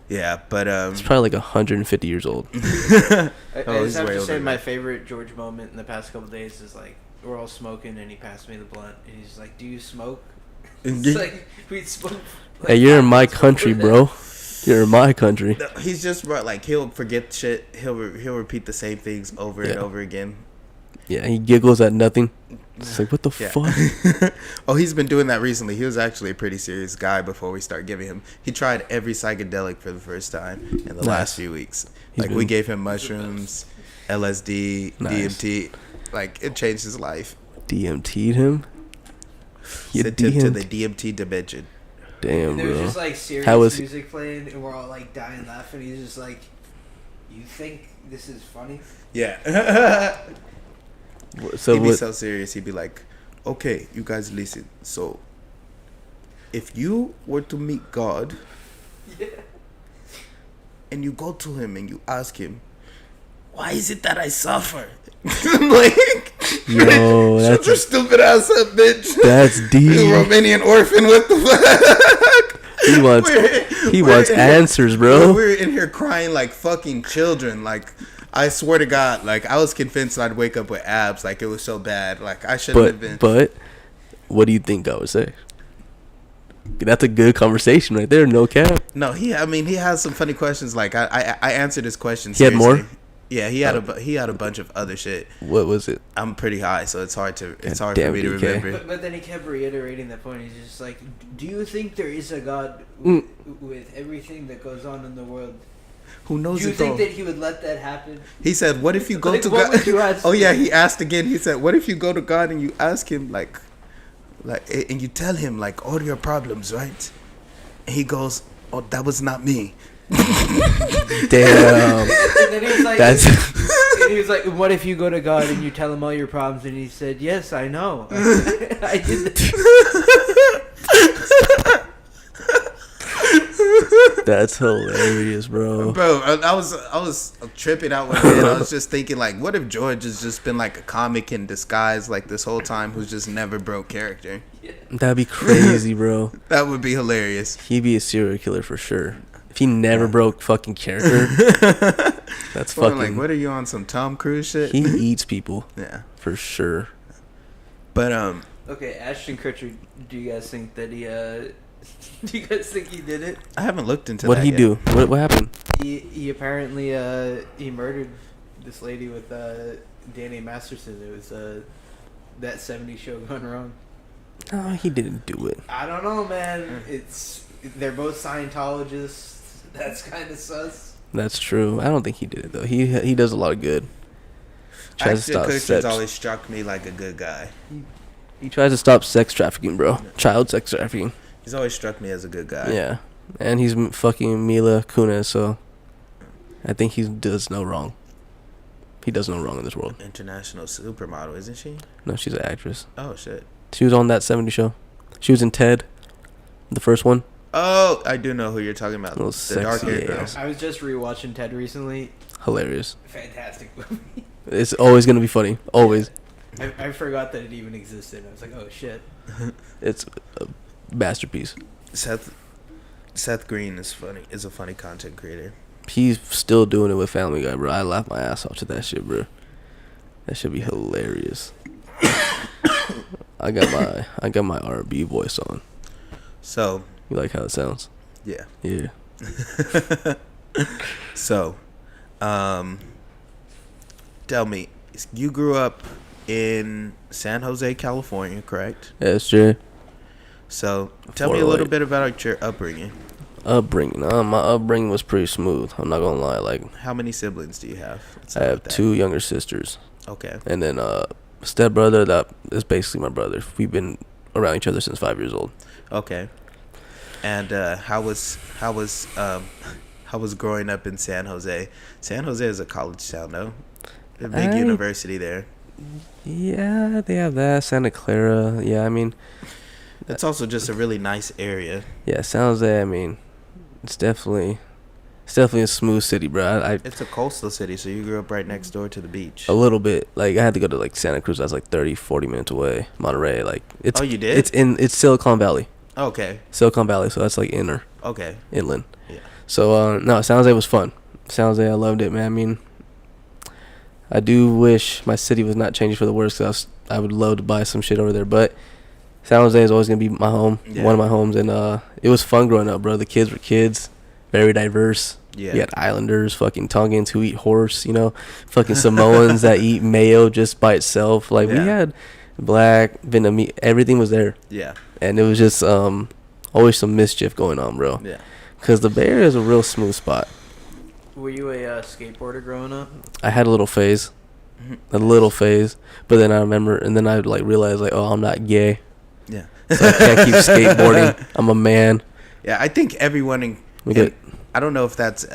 Yeah, but It's probably like 150 years old. I just have to say my favorite George moment in the past couple of days is like we're all smoking and he passed me the blunt and he's like, "Do you smoke?" It's like we'd smoke. Hey, you're in my country, bro. You're in my country. No, he's just like he'll forget shit. He'll repeat the same things over and over again. Yeah, he giggles at nothing. It's like, what the fuck? Oh, he's been doing that recently. He was actually a pretty serious guy before we started giving him. He tried every psychedelic for the first time in the last few weeks. We gave him mushrooms, LSD, DMT. Like, it changed his life. DMT'd him? Sent him to the DMT dimension. Damn, there bro. was just like serious music playing, and we're all like dying laughing. He's just like, "You think this is funny?" Yeah. So he'd be so serious. He'd be like, "Okay, you guys listen. So, if you were to meet God, and you go to him and you ask him, why is it that I suffer?" I'm like, yo, shut your stupid ass up, bitch. That's deep. You Romanian orphan, what the fuck? He wants answers, bro. We're in here crying like fucking children. Like, I swear to God, like, I was convinced I'd wake up with abs. Like, it was so bad. Like, I shouldn't have been. But what do you think God would say? That's a good conversation right there. No cap. No, he has some funny questions. Like, I answered his questions. He had more? Yeah, he had a bunch of other shit. What was it? I'm pretty high, so it's hard for me to DK. remember. But then he kept reiterating that point. He's just like, "Do you think there is a God with everything that goes on in the world? Who knows? Do you think that he would let that happen?" He said, "What if you go like, to what God?" Would you ask Oh yeah, he asked again. He said, "What if you go to God and you ask him like, and you tell him like all your problems, right?" And he goes, "Oh, that was not me." Damn. And then he was like, That's. and he was like, "What if you go to God and you tell him all your problems?" And he said, "Yes, I know. I did that." That's hilarious, bro. Bro, I was tripping out with it. I was just thinking like, what if George has just been like a comic in disguise like this whole time, who's just never broke character? That'd be crazy, bro. That would be hilarious. He'd be a serial killer for sure. If he never broke fucking character, that's fucking. Like, what are you on, some Tom Cruise shit? He eats people. Yeah, for sure. But Okay, Ashton Kutcher. Do you guys think that he? Do you guys think he did it? I haven't looked into. What did he do? What happened? He apparently he murdered this lady with Danny Masterson. It was that 70s show gone wrong. No, he didn't do it. I don't know, man. They're both Scientologists. That's kind of sus. That's true. I don't think he did it though. He does a lot of good. Ashton Kutcher's always struck me like a good guy. He tries to stop sex trafficking, bro. Child sex trafficking. He's always struck me as a good guy. Yeah, and he's fucking Mila Kunis, so I think he does no wrong. He does no wrong in this world. International supermodel, isn't she? No, she's an actress. Oh shit. She was on that 70s show. She was in Ted, the first one. Oh, I do know who you're talking about. The dark haired sexy girl. I was just rewatching Ted recently. Hilarious. Fantastic movie. It's always gonna be funny. Always. I forgot that it even existed. I was like, oh shit. It's a masterpiece. Seth Green is funny. Is a funny content creator. He's still doing it with Family Guy, bro. I laugh my ass off to that shit, bro. That should be hilarious. I got my R&B voice on. So you like how it sounds? Yeah. Yeah. So, tell me, you grew up in San Jose, California, correct? That's true. So, tell me a little bit about your upbringing. My upbringing was pretty smooth. I'm not gonna lie. Like, how many siblings do you have? I have 2 younger sisters. Okay. And then stepbrother that is basically my brother. We've been around each other since 5 years old. Okay. And how was growing up in San Jose? San Jose is a college town, no? A big university there. Yeah, they have that. Santa Clara. Yeah, I mean, it's also just a really nice area. Yeah, San Jose. I mean, it's definitely a smooth city, bro. It's a coastal city, so you grew up right next door to the beach. A little bit. Like, I had to go to like Santa Cruz. That's like 30-40 minutes away. Monterey. Like, it's. Oh, you did? It's Silicon Valley. Okay. Silicon Valley. So that's like inland. Yeah. So no, San Jose was fun. San Jose, I loved it, man. I mean, I do wish my city was not changing for the worse, because I would love to buy some shit over there. But San Jose is always gonna be my home, one of my homes, and it was fun growing up, bro. The kids were kids. very diverse. Yeah. You had Islanders, fucking Tongans who eat horse, you know, fucking Samoans that eat mayo just by itself. Like we had black, Vietnamese, everything was there. Yeah. And it was just always some mischief going on, bro. Yeah. Because the Bay Area is a real smooth spot. Were you a skateboarder growing up? I had a little phase. But then I remember, and then I like realized like, oh, I'm not gay. Yeah. So I can't keep skateboarding. I'm a man. Yeah, I think everyone I don't know if that's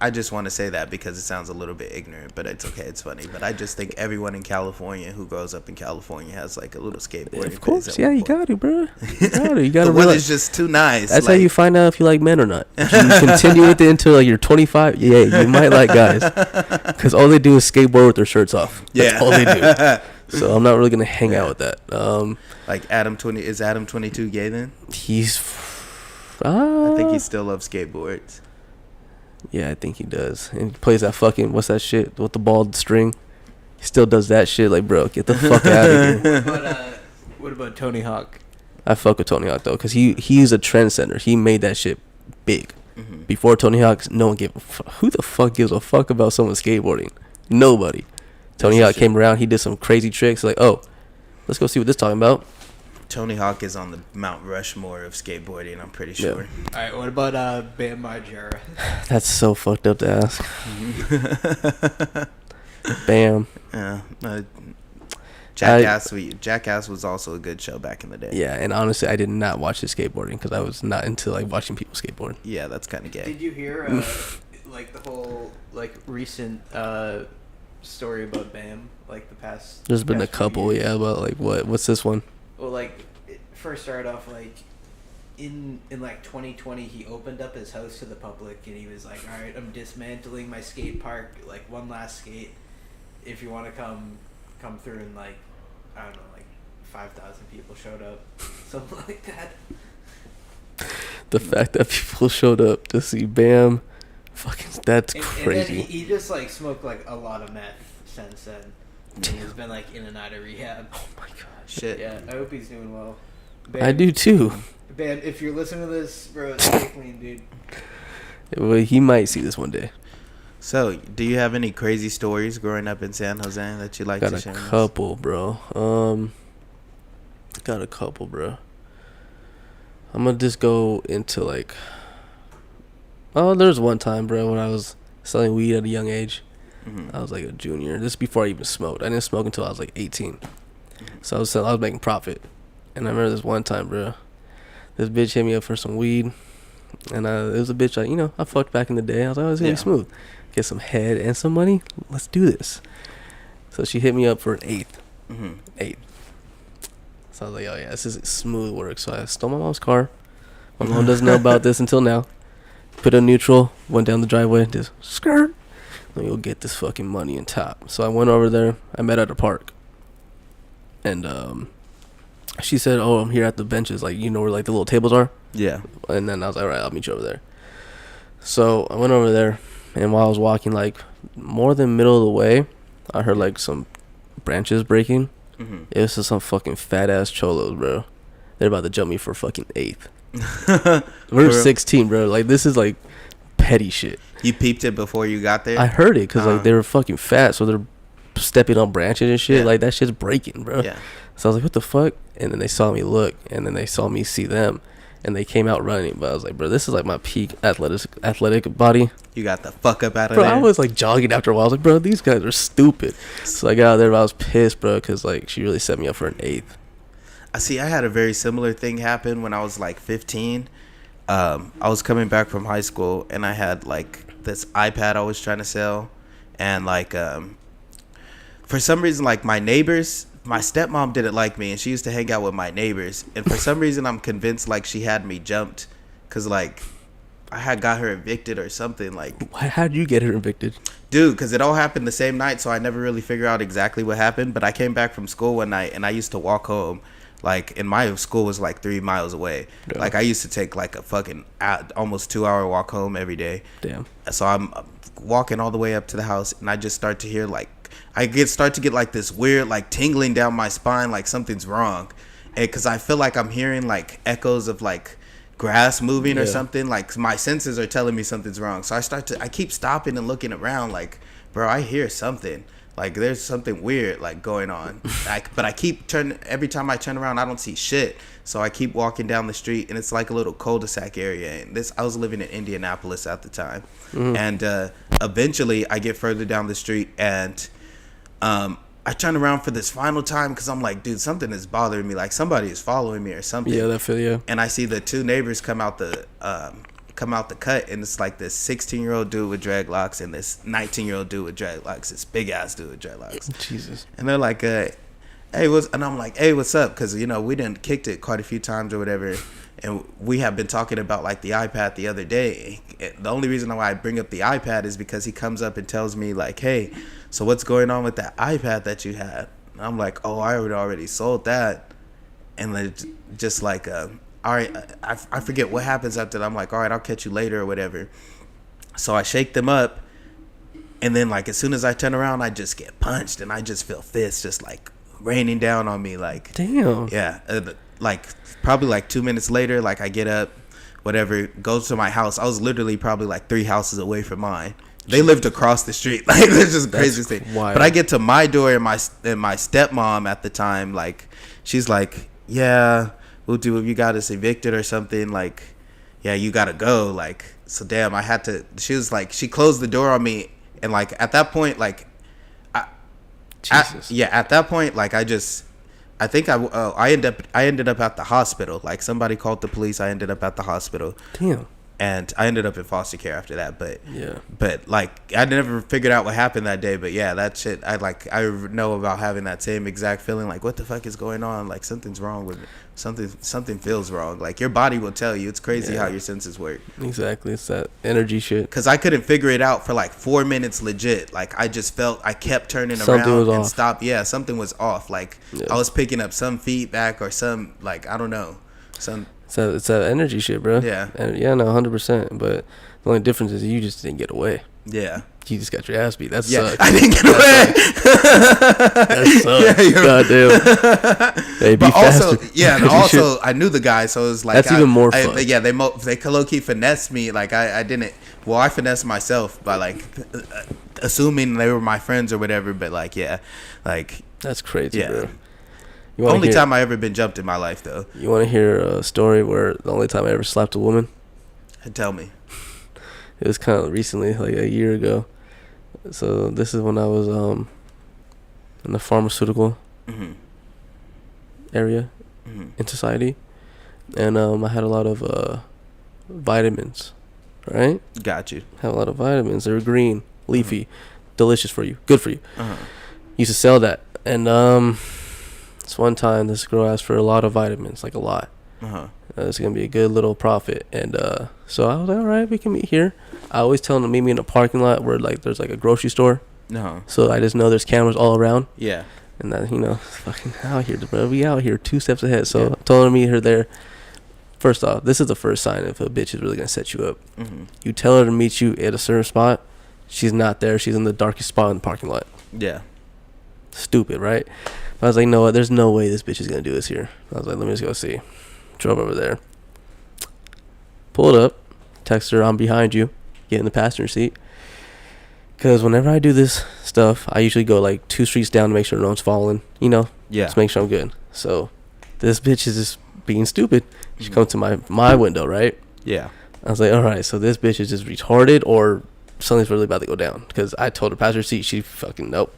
I just want to say that because it sounds a little bit ignorant, but it's okay, it's funny. But I just think everyone in California who grows up in California has like a little skateboarding. Of course, yeah, you got to, bro. You got to. The weather's just too nice. That's like, how you find out if you like men or not. If you continue with it until like you're 25, yeah, you might like guys, because all they do is skateboard with their shirts off. That's all they do. So I'm not really gonna hang out with that. Like Adam 22 gay then? He's. I think he still loves skateboards. Yeah, I think he does. And he plays that fucking, what's that shit with the bald string? He still does that shit. Like, bro, get the fuck out of here. What about Tony Hawk? I fuck with Tony Hawk, though, because he's a trendsetter. He made that shit big. Before Tony Hawk, no one gave a fuck. Who the fuck gives a fuck about someone skateboarding? Nobody. Tony Hawk came around. He did some crazy tricks. Like, oh, let's go see what this talking about. Tony Hawk is on the Mount Rushmore of skateboarding, I'm pretty sure. Yeah. All right, what about Bam Margera? That's so fucked up to ask. Bam. Yeah. Jackass was also a good show back in the day. Yeah, and honestly, I did not watch his skateboarding because I was not into like watching people skateboard. Yeah, that's kind of gay. Did you hear like the whole like recent story about Bam? Like the past. There's been a couple, yeah, but like what's this one? Well, like it first started off like in like 2020, he opened up his house to the public and he was like, "All right, I'm dismantling my skate park. Like one last skate. If you want to come through," and like I don't know, like 5,000 people showed up, something like that. The fact that people showed up to see Bam, fucking that's crazy. And then he just like smoked like a lot of meth since then. And he's been like in and out of rehab. Oh my god. Shit. Yeah, I hope he's doing well. Bam, I do too. Bam, if you're listening to this, bro, stay clean, dude. Well, he might see this one day. So, do you have any crazy stories growing up in San Jose that you like to share? Got a couple, bro. I'm gonna just go into like. Oh, there's one time, bro, when I was selling weed at a young age. I was like a junior. This is before I even smoked. I didn't smoke until I was like 18. So I was making profit. And I remember this one time, bro. This bitch hit me up for some weed. And it was a bitch I fucked back in the day. I was like, oh, it's gonna be smooth. Get some head and some money. Let's do this. So she hit me up for an eighth. So I was like, oh yeah, this is smooth work. So I stole my mom's car. My mom doesn't know about this until now. Put it in neutral. Went down the driveway. Just skirt. Let me go get this fucking money and top. So I went over there. I met at a park. And she said, oh, I'm here at the benches. Like, you know where like the little tables are? Yeah. And then I was like, all right, I'll meet you over there. So I went over there. And while I was walking like more than middle of the way, I heard like some branches breaking. It was just some fucking fat ass cholos, bro. They're about to jump me for fucking eighth. We're 16, bro. Like, this is like petty shit. You peeped it before you got there? I heard it because like they were fucking fat, so they're stepping on branches and shit. Like, that shit's breaking, bro. Yeah. So I was like, what the fuck? And then they saw me look, and then they saw me see them, and they came out running. But I was like, bro, this is like my peak athletic body. You got the fuck up out of there. Bro, I was like jogging after a while. I was like, bro, these guys are stupid. So I got out there, but I was pissed, bro, because like she really set me up for an eighth. I had a very similar thing happen when I was like 15. I was coming back from high school, and I had like this iPad I was trying to sell, and like for some reason, like my neighbors, my stepmom didn't like me, and she used to hang out with my neighbors, and for some reason I'm convinced like she had me jumped because like I had got her evicted or something. Like, how did you get her evicted? Dude, because it all happened the same night, so I never really figured out exactly what happened. But I came back from school one night, and I used to walk home. Like, and my school was like 3 miles away. Yeah. Like, I used to take like a fucking almost 2-hour walk home every day. Damn. So I'm walking all the way up to the house, and I just start to hear like, start to get like this weird like tingling down my spine, like something's wrong. And because I feel like I'm hearing like echoes of like grass moving or Yeah. something. Like my senses are telling me something's wrong. So I keep stopping and looking around. Like, bro, I hear something. Like there's something weird like going on. But I keep every time I turn around, I don't see shit. So I keep walking down the street, and it's like a little cul-de-sac area. And I was living in Indianapolis at the time, and eventually I get further down the street, and I turn around for this final time because I'm like, dude, something is bothering me. Like somebody is following me or something. Yeah, that feel you. And I see the two neighbors come out the cut, and it's like this 16-year-old dude with dreadlocks and this 19-year-old dude with dreadlocks, this big ass dude with dreadlocks. Jesus. And they're like, hey, and I'm like, hey, what's up? Because we done kicked it quite a few times or whatever, and we have been talking about like the iPad the other day. The only reason why I bring up the iPad is because he comes up and tells me like, hey, so what's going on with that iPad that you had? And I'm like, oh, I already sold that. And then just like, all right, I forget what happens after that. I'm like, all right, I'll catch you later or whatever. So I shake them up, and then like as soon as I turn around, I just get punched, and I just feel fists just like raining down on me. Like, damn. Yeah, like probably like 2 minutes later, like I get up, whatever, goes to my house. I was literally probably like 3 houses away from mine. They lived across the street. Like that's just the craziest thing. Wild. But I get to my door, and my stepmom at the time, like she's like, yeah, we'll do if you got us evicted or something. Like, yeah, you gotta go. Like, so damn, I had to. She was like, she closed the door on me, and like at that point, like, at that point, like I think I ended up at the hospital. Like somebody called the police. I ended up at the hospital. Damn. And I ended up in foster care after that. But yeah. But like I never figured out what happened that day. But yeah, that shit. I know about having that same exact feeling. Like, what the fuck is going on? Like something's wrong with me. Something feels wrong. Like your body will tell you. It's crazy how your senses work. Exactly. It's that energy shit. Cause I couldn't figure it out for like 4 minutes legit. Like I just felt I kept turning Something around was and off. stopped. Yeah, something was off. Like I was picking up some feedback or some like I don't know some. It's that energy shit, bro. Yeah. And yeah, no, 100%. But the only difference is you just didn't get away. Yeah. You just got your ass beat. That Yeah, sucks. I didn't get away. That sucks. Goddamn. Hey, be But also, faster. yeah, and also I knew the guy, so it was like that's even more fun. They low-key finessed me. Like I didn't. Well, I finessed myself by like assuming they were my friends or whatever. But like, yeah, like that's crazy, yeah. bro. Only time I ever been jumped in my life, though. You want to hear a story where the only time I ever slapped a woman? Tell me. It was kind of recently, like a year ago. So this is when I was in the pharmaceutical area in society, and I had a lot of vitamins, right? Got you. Had a lot of vitamins. They were green, leafy, delicious for you, good for you. Used to sell that, and this one time this girl asked for a lot of vitamins, like a lot. It's gonna be a good little profit, and so I was like, all right, we can meet here. I always tell them to meet me in a parking lot where like there's like a grocery store. So I just know there's cameras all around. Yeah. And that, you know, fucking out here, bro. We out here 2 steps ahead. So I told her to meet her there. First off, this is the first sign if a bitch is really gonna set you up. You tell her to meet you at a certain spot. She's not there. She's in the darkest spot in the parking lot. Yeah. Stupid, right? I was like, no, there's no way this bitch is gonna do this here. I was like, let me just go see. Drove over there. Pulled up. Text her, I'm behind you. Get in the passenger seat. Because whenever I do this stuff, I usually go like 2 streets down to make sure no one's following. You know? Yeah. Just make sure I'm good. So this bitch is just being stupid. She comes to my window, right? Yeah. I was like, all right, so this bitch is just retarded or something's really about to go down. Because I told her passenger seat, she fucking nope.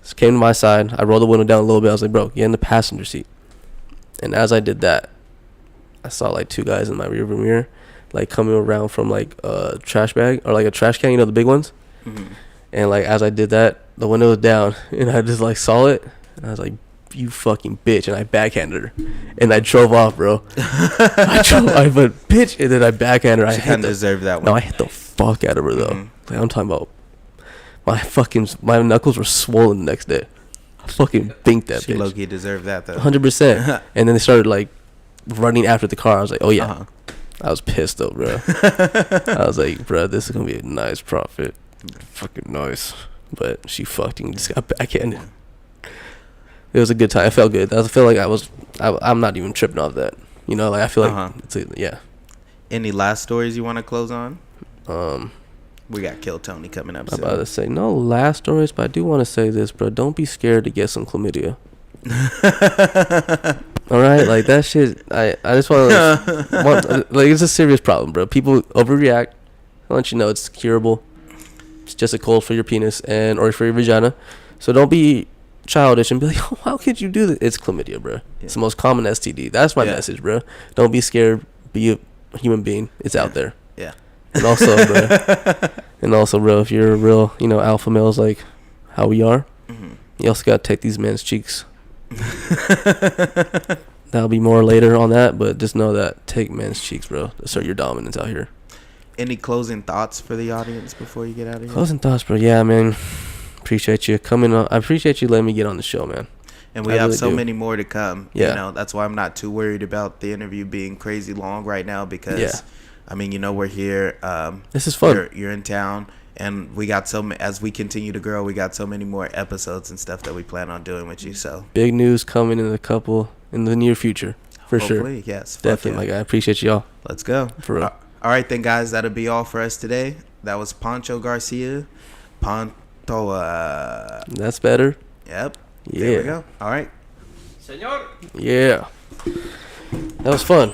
So came to my side. I rolled the window down a little bit. I was like, bro, get in the passenger seat. And as I did that, I saw like 2 guys in my rearview mirror, like coming around from like a trash bag or like a trash can, you know, the big ones. And like as I did that, the window was down, and I just like saw it, and I was like, "You fucking bitch!" And I backhanded her, and I drove off, bro. I went bitch, and then I backhanded her. She kind of deserved that one. No, I hit the fuck out of her though. Like I'm talking about, my knuckles were swollen the next day. I fucking binked that bitch. She low-key deserved that though. 100%. And then they started like running after the car. I was like, oh yeah. I was pissed though, bro. I was like, bro, this is gonna be a nice profit. Fucking nice. But she fucking just got backhanded. It was a good time. I felt good. I feel like I'm not even tripping off that. You know, like I feel like it's yeah. Any last stories you want to close on? Um, We got Kill Tony coming up I'm soon. about to say no last stories, but I do want to say this, bro. Don't be scared to get some chlamydia. All right, like that shit. I just want like it's a serious problem, bro. People overreact. I'll let you know it's curable. It's just a cold for your penis or for your vagina. So don't be childish and be like, oh, how could you do that? It's chlamydia, bro. Yeah. It's the most common STD. That's my message, bro. Don't be scared. Be a human being. It's out there. Yeah. And also, bro, if you're a real, alpha males like how we are, you also gotta take these men's cheeks. That'll be more later on that, but just know that take men's cheeks, bro. Assert your dominance out here. Any closing thoughts for the audience before you get out of here? Closing thoughts, bro. Yeah, man. Appreciate you coming on. I appreciate you letting me get on the show, man. And we have so many more to come. Yeah. That's why I'm not too worried about the interview being crazy long right now because, we're here. This is fun. You're in town. And we got as we continue to grow, we got so many more episodes and stuff that we plan on doing with you. So big news coming in the near future, for hopefully, sure. Yes, definitely, my guy. I appreciate y'all. Let's go. For real. All right, then, guys, that'll be all for us today. That was Pancho Garcia-Pantoja. That's better. Yep. Yeah. There we go. All right. Señor. Yeah. That was fun.